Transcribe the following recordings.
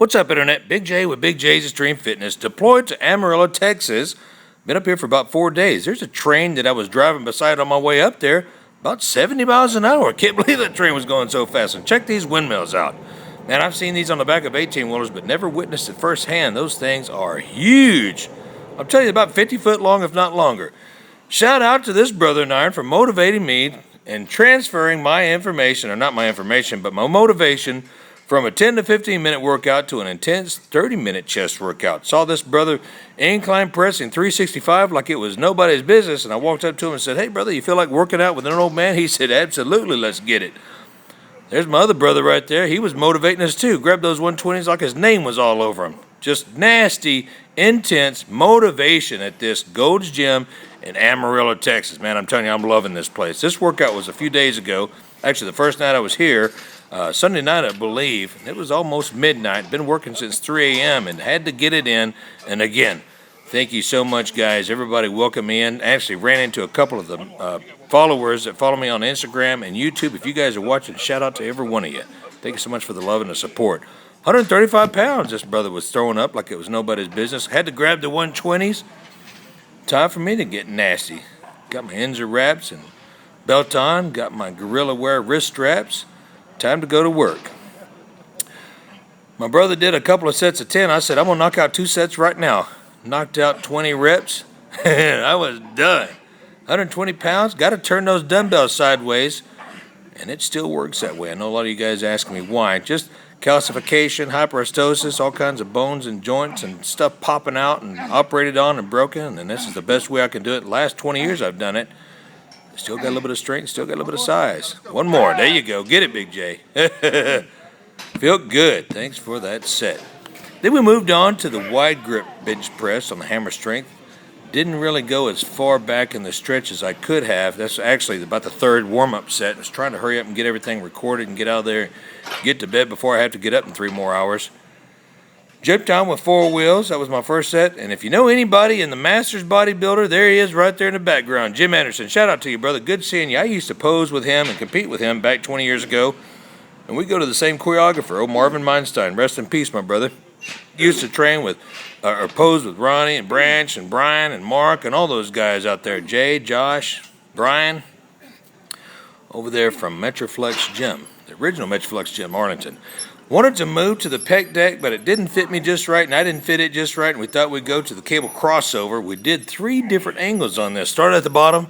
What's up, Internet? Big J with Big J's Extreme Fitness, deployed to Amarillo, Texas. Been up here for about 4 days. There's a train that I was driving beside on my way up there, about 70 miles an hour. Can't believe that train was going so fast. And check these windmills out. Man, I've seen these on the back of 18-wheelers, but never witnessed it firsthand. Those things are huge. I'm telling you, about 50 foot long, if not longer. Shout out to this brother in iron for motivating me and transferring my information, or not my information, but my motivation from a 10 to 15 minute workout to an intense 30-minute chest workout. Saw this brother incline pressing 365 like it was nobody's business, and I walked up to him and said, "Hey brother, you feel like working out with an old man?" He said, "Absolutely, let's get it." There's my other brother right there. He was motivating us too. Grabbed those 120s like his name was all over him. Just nasty, intense motivation at this Gold's Gym in Amarillo, Texas. Man, I'm telling you, I'm loving this place. This workout was a few days ago. Actually, the first night I was here, Sunday night, I believe. It was almost midnight. Been working since 3 a.m. and had to get it in. And again, thank you so much, guys. Everybody welcome me in. Actually ran into a couple of the followers that follow me on Instagram and YouTube. If you guys are watching, shout out to every one of you. Thank you so much for the love and the support. 135 pounds this brother was throwing up like it was nobody's business. Had to grab the 120s. Time for me to get nasty. Got my Inzer wraps and belt on. Got my Gorilla Wear wrist straps. Time to go to work. My brother did a couple of sets of 10. I said, I'm going to knock out 2 sets right now. Knocked out 20 reps, and I was done. 120 pounds. Got to turn those dumbbells sideways, and it still works that way. I know a lot of you guys asking me why. Just calcification, hyperostosis, all kinds of bones and joints and stuff popping out and operated on and broken, and this is the best way I can do it. The last 20 years I've done it. Still got a little bit of strength, still got a little bit of size. One more. There you go. Get it, Big J. Feel good. Thanks for that set. Then we moved on to the wide grip bench press on the hammer strength. Didn't really go as far back in the stretch as I could have. That's actually about the third warm-up set. I was trying to hurry up and get everything recorded and get out of there, get to bed before I have to get up in 3 more hours. Jumped on with 4 wheels. That was my first set. And if you know anybody in the Masters bodybuilder, there he is right there in the background. Jim Anderson. Shout out to you, brother. Good seeing you. I used to pose with him and compete with him back 20 years ago. And we go to the same choreographer, old Marvin Meinstein. Rest in peace, my brother. Used to train with, or pose with Ronnie and Branch and Brian and Mark and all those guys out there. Jay, Josh, Brian. Over there from METROFLEX Gym. The original METROFLEX Gym, Arlington. Wanted to move to the pec deck, but it didn't fit me just right, and I didn't fit it just right, and we thought we'd go to the cable crossover. We did 3 different angles on this. Start at the bottom,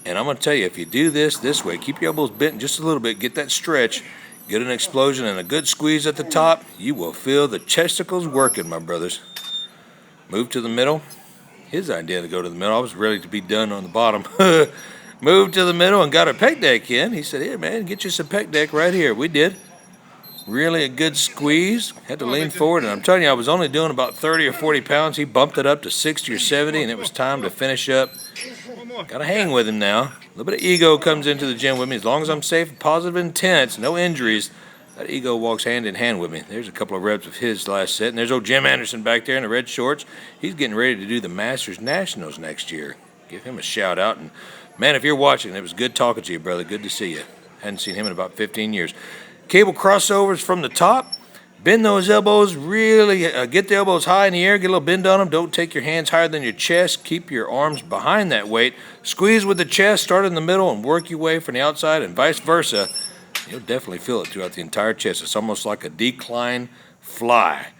and I'm going to tell you, if you do this way, keep your elbows bent just a little bit, get that stretch, get an explosion and a good squeeze at the top, you will feel the chesticles working, my brothers. Move to the middle. His idea to go to the middle. I was ready to be done on the bottom. Moved to the middle and got our pec deck in. He said, "Here, man, get you some pec deck right here." We did. Really a good squeeze. Had to lean forward, and I'm telling you, I was only doing about 30 or 40 pounds. He bumped it up to 60 or 70, and it was time to finish up. Got to hang with him now. A little bit of ego comes into the gym with me. As long as I'm safe, positive, intense, no injuries, that ego walks hand in hand with me. There's a couple of reps of his last set, and there's old Jim Anderson back there in the red shorts. He's getting ready to do the Masters Nationals next year. Give him a shout out. And man, if you're watching, it was good talking to you, brother. Good to see you. Hadn't seen him in about 15 years. Cable crossovers from the top. Bend those elbows, really get the elbows high in the air, get a little bend on them. Don't take your hands higher than your chest. Keep your arms behind that weight. Squeeze with the chest, start in the middle, and work your way from the outside, and vice versa. You'll definitely feel it throughout the entire chest. It's almost like a decline fly.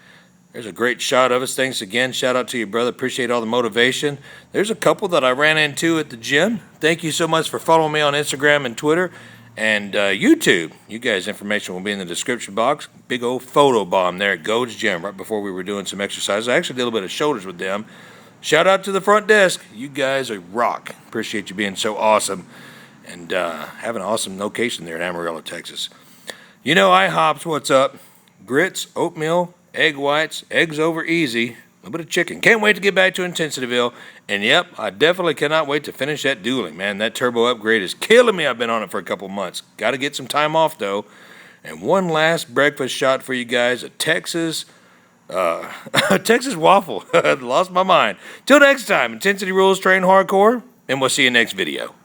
There's a great shot of us. Thanks again. Shout out to you, brother. Appreciate all the motivation. There's a couple that I ran into at the gym. Thank you so much for following me on Instagram and Twitter. And YouTube, you guys' information will be in the description box. Big old photo bomb there at Gold's Gym right before we were doing some exercises. I actually did a little bit of shoulders with them. Shout out to the front desk. You guys are rock. Appreciate you being so awesome and have an awesome location there in Amarillo, Texas. You know IHOP's what's up. Grits, oatmeal, egg whites, eggs over easy. A little bit of chicken. Can't wait to get back to Intensityville. And yep, I definitely cannot wait to finish that dueling. Man, that turbo upgrade is killing me. I've been on it for a couple months. Got to get some time off, though. And one last breakfast shot for you guys. A Texas waffle. Lost my mind. Till next time, Intensity Rules, train hardcore, and we'll see you next video.